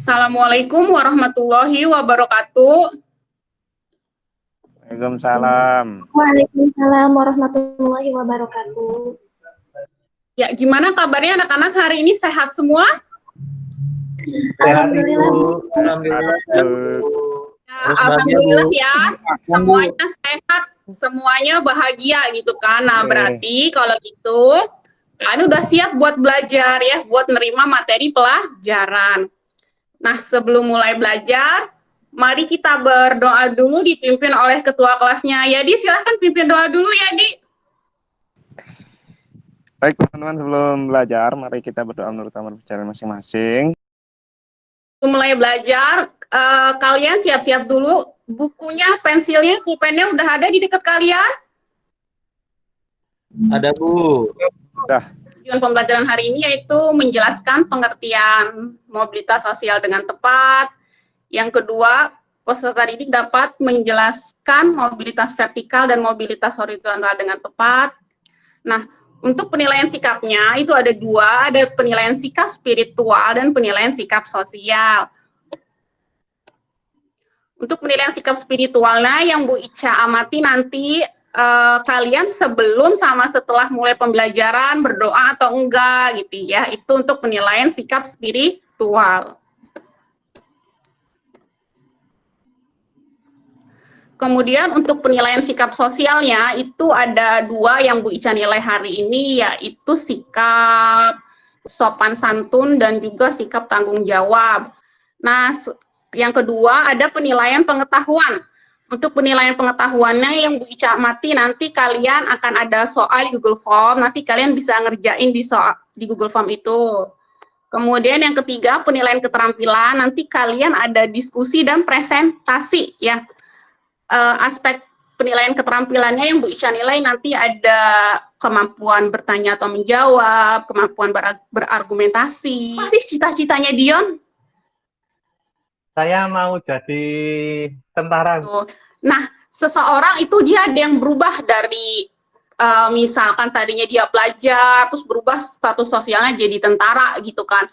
Assalamualaikum warahmatullahi wabarakatuh. Waalaikumsalam. Waalaikumsalam warahmatullahi wabarakatuh. Ya, gimana kabarnya anak-anak hari ini, sehat semua? Alhamdulillah. Alhamdulillah. Alhamdulillah ya, semuanya sehat, semuanya bahagia gitu kan. Nah, berarti kalau gitu, kalian udah siap buat belajar ya, buat nerima materi pelajaran. Nah, sebelum mulai belajar, mari kita berdoa dulu dipimpin oleh ketua kelasnya. Yadi, silahkan pimpin doa dulu, Yadi. Baik teman-teman, sebelum belajar, mari kita berdoa menurut amar bicara masing-masing. Mulai belajar, kalian siap-siap dulu. Bukunya, pensilnya, pulpennya udah ada di dekat kalian? Ada, Bu. Sudah. Tujuan pembelajaran hari ini yaitu menjelaskan pengertian mobilitas sosial dengan tepat. Yang kedua, peserta didik dapat menjelaskan mobilitas vertikal dan mobilitas horizontal dengan tepat. Nah, untuk penilaian sikapnya itu ada dua, ada penilaian sikap spiritual dan penilaian sikap sosial. Untuk penilaian sikap spiritualnya yang Bu Ica amati nanti kalian sebelum sama setelah mulai pembelajaran berdoa atau enggak gitu ya. Itu untuk penilaian sikap spiritual. Kemudian untuk penilaian sikap sosialnya itu ada dua yang Bu Ica nilai hari ini, yaitu sikap sopan santun dan juga sikap tanggung jawab. Nah, yang kedua ada penilaian pengetahuan. Untuk penilaian pengetahuannya yang Bu Ica amati nanti kalian akan ada soal di Google Form, nanti kalian bisa ngerjain di Google Form itu. Kemudian yang ketiga penilaian keterampilan, nanti kalian ada diskusi dan presentasi ya. Aspek penilaian keterampilannya yang Bu Ica nilai nanti ada kemampuan bertanya atau menjawab, kemampuan berargumentasi. Apa sih cita-citanya Dion? Saya mau jadi tentara. Nah, seseorang itu dia ada yang berubah dari misalkan tadinya dia pelajar, terus berubah status sosialnya jadi tentara gitu kan.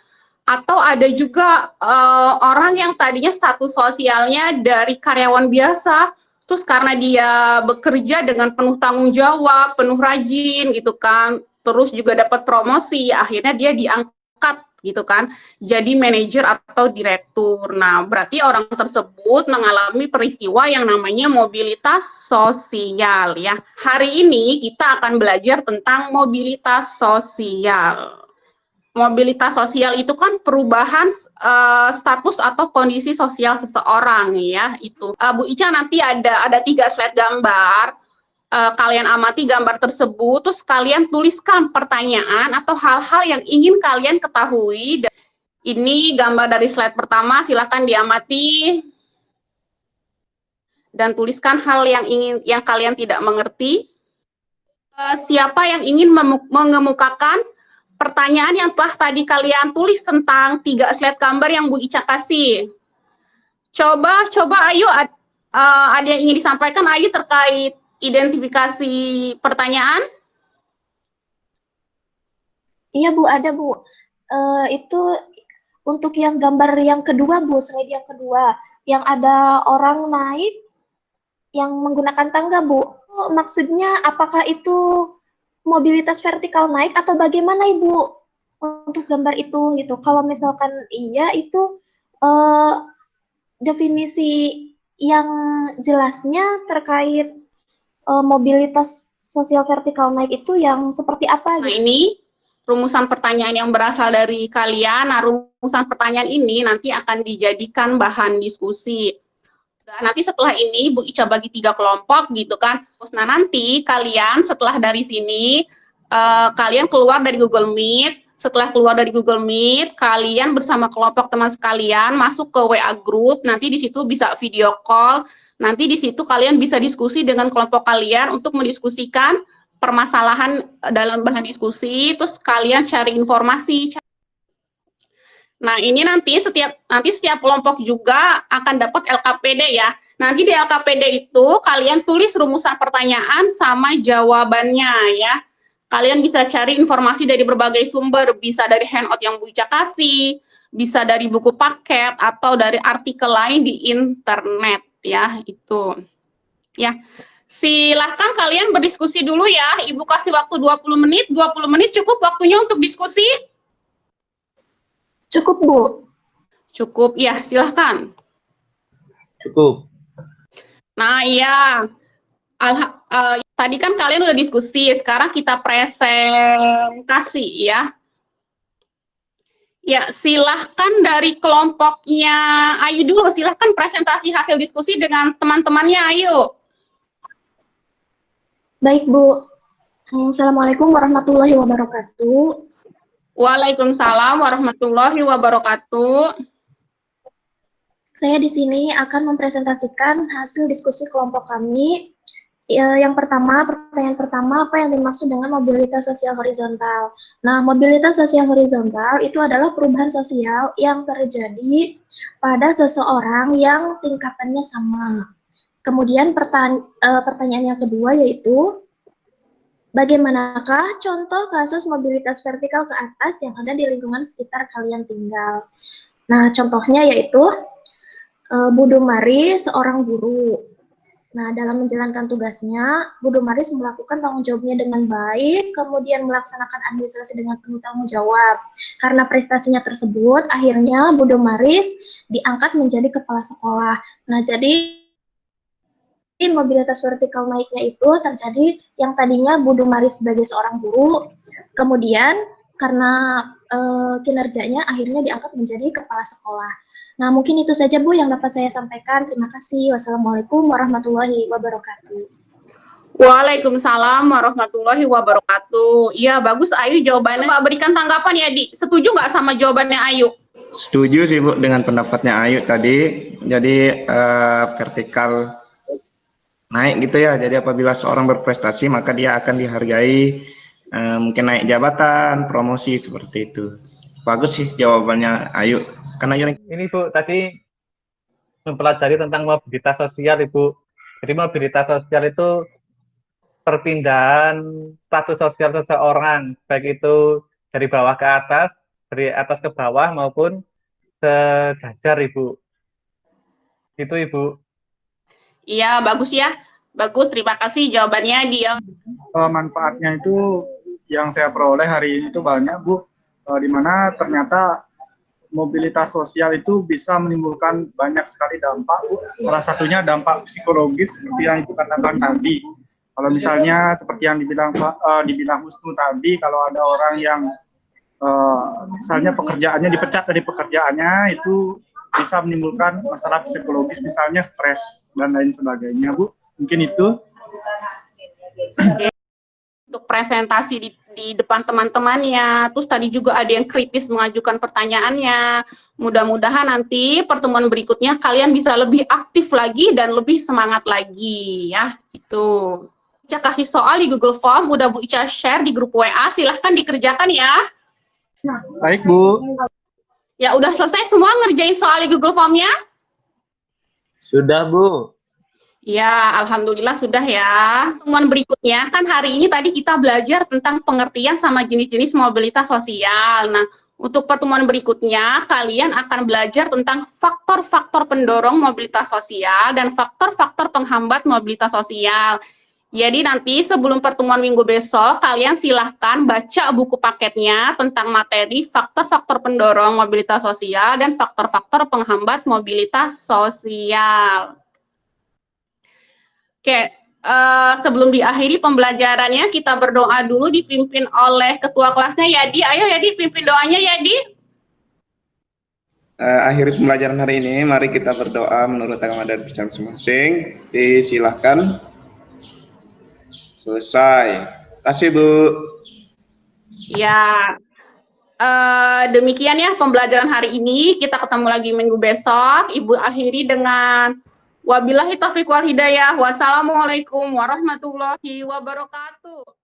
Atau ada juga orang yang tadinya status sosialnya dari karyawan biasa, terus karena dia bekerja dengan penuh tanggung jawab, penuh rajin gitu kan, terus juga dapat promosi, akhirnya dia diangkat gitu kan, jadi manajer atau direktur. Nah, berarti orang tersebut mengalami peristiwa yang namanya mobilitas sosial ya. Hari ini kita akan belajar tentang mobilitas sosial. Mobilitas sosial itu kan perubahan status atau kondisi sosial seseorang ya itu. Bu Ica nanti ada 3 slide gambar. Kalian amati gambar tersebut, terus kalian tuliskan pertanyaan atau hal-hal yang ingin kalian ketahui. Ini gambar dari slide pertama, silakan diamati dan tuliskan hal yang kalian tidak mengerti. Siapa yang ingin mengemukakan pertanyaan yang telah tadi kalian tulis tentang 3 slide gambar yang Bu Ica kasih? Coba ayo ada yang ingin disampaikan ayo terkait identifikasi pertanyaan? Iya Bu, ada Bu. Itu untuk yang gambar yang kedua Bu, slide yang kedua, yang ada orang naik yang menggunakan tangga Bu. Maksudnya apakah itu mobilitas vertikal naik atau bagaimana Ibu untuk gambar itu gitu? Kalau misalkan iya itu definisi yang jelasnya terkait mobilitas sosial vertikal naik itu yang seperti apa? Nah, ini rumusan pertanyaan yang berasal dari kalian. Nah, rumusan pertanyaan ini nanti akan dijadikan bahan diskusi. Nanti setelah ini Bu Ica bagi 3 kelompok gitu kan. Nah, nanti kalian setelah dari sini kalian keluar dari Google Meet. Setelah keluar dari Google Meet, kalian bersama kelompok teman sekalian masuk ke WA group. Nanti di situ bisa video call. Nanti di situ kalian bisa diskusi dengan kelompok kalian untuk mendiskusikan permasalahan dalam bahan diskusi. Terus kalian cari informasi. Nah, ini nanti setiap kelompok juga akan dapat LKPD ya. Nanti di LKPD itu kalian tulis rumusan pertanyaan sama jawabannya ya. Kalian bisa cari informasi dari berbagai sumber, bisa dari handout yang Bu Ica kasih, bisa dari buku paket atau dari artikel lain di internet ya, itu. Ya. Silahkan kalian berdiskusi dulu ya. Ibu kasih waktu 20 menit. 20 menit cukup waktunya untuk diskusi? Cukup, Bu. Cukup, ya silahkan. Cukup. Nah, iya. Tadi kan kalian udah diskusi, sekarang kita presentasi ya. Ya, silahkan dari kelompoknya Ayu dulu, silahkan presentasi hasil diskusi dengan teman-temannya Ayu. Baik, Bu. Assalamualaikum warahmatullahi wabarakatuh. Waalaikumsalam warahmatullahi wabarakatuh. Saya di sini akan mempresentasikan hasil diskusi kelompok kami. Yang pertama, pertanyaan pertama, apa yang dimaksud dengan mobilitas sosial horizontal? Nah, mobilitas sosial horizontal itu adalah perubahan sosial yang terjadi pada seseorang yang tingkatannya sama. Kemudian pertanyaan yang kedua yaitu, bagaimanakah contoh kasus mobilitas vertikal ke atas yang ada di lingkungan sekitar kalian tinggal? Nah, contohnya yaitu Bu Dumari, seorang guru. Nah, dalam menjalankan tugasnya, Bu Dumaris melakukan tanggung jawabnya dengan baik, kemudian melaksanakan administrasi dengan penuh tanggung jawab. Karena prestasinya tersebut, akhirnya Bu Dumaris diangkat menjadi kepala sekolah. Nah, jadi mobilitas vertikal naiknya itu terjadi yang tadinya Bu Dumaris sebagai seorang guru, kemudian karena kinerjanya akhirnya diangkat menjadi kepala sekolah. Nah, mungkin itu saja Bu yang dapat saya sampaikan. Terima kasih. Wassalamualaikum warahmatullahi wabarakatuh. Waalaikumsalam warahmatullahi wabarakatuh. Iya, bagus Ayu jawabannya. Coba berikan tanggapan ya, Di. Setuju nggak sama jawabannya Ayu? Setuju sih Bu dengan pendapatnya Ayu tadi. Jadi vertikal naik gitu ya. Jadi apabila seorang berprestasi maka dia akan dihargai, mungkin naik jabatan, promosi seperti itu. Bagus sih jawabannya Ayu. Karena Ayu Ini Bu, tadi mempelajari tentang mobilitas sosial Ibu. Jadi mobilitas sosial itu perpindahan status sosial seseorang, baik itu dari bawah ke atas, dari atas ke bawah maupun sejajar Ibu. Itu Ibu. Iya, bagus ya. Bagus, terima kasih jawabannya dia. Manfaatnya itu yang saya peroleh hari ini itu banyak Bu, di mana ternyata mobilitas sosial itu bisa menimbulkan banyak sekali dampak Bu. Salah satunya dampak psikologis seperti yang Ibu katakan tadi. Kalau misalnya seperti yang dibilang Husnu tadi, kalau ada orang yang misalnya pekerjaannya dipecat dari pekerjaannya, itu bisa menimbulkan masalah psikologis, misalnya stres dan lain sebagainya Bu. Mungkin itu. Untuk presentasi di depan teman-temannya, terus tadi juga ada yang kritis mengajukan pertanyaannya. Mudah-mudahan nanti pertemuan berikutnya kalian bisa lebih aktif lagi dan lebih semangat lagi ya. Itu. Ica kasih soal di Google Form, udah Bu Ica share di grup WA, silahkan dikerjakan ya. Baik Bu. Ya udah selesai semua ngerjain soal di Google Form-nya? Sudah Bu. Ya, alhamdulillah sudah ya. Pertemuan berikutnya, kan hari ini tadi kita belajar tentang pengertian sama jenis-jenis mobilitas sosial. Nah, untuk pertemuan berikutnya, kalian akan belajar tentang faktor-faktor pendorong mobilitas sosial dan faktor-faktor penghambat mobilitas sosial. Jadi nanti sebelum pertemuan minggu besok, kalian silahkan baca buku paketnya tentang materi faktor-faktor pendorong mobilitas sosial dan faktor-faktor penghambat mobilitas sosial. Oke, sebelum diakhiri pembelajarannya, kita berdoa dulu dipimpin oleh ketua kelasnya Yadi. Ayo Yadi, pimpin doanya Yadi. akhiri pembelajaran hari ini, mari kita berdoa menurut agama dan percayaan masing-masing. Disilahkan. Selesai. Kasih Bu. Ya, demikian ya pembelajaran hari ini. Kita ketemu lagi minggu besok. Ibu akhiri dengan wabillahi taufiq wal hidayah. Wassalamualaikum warahmatullahi wabarakatuh.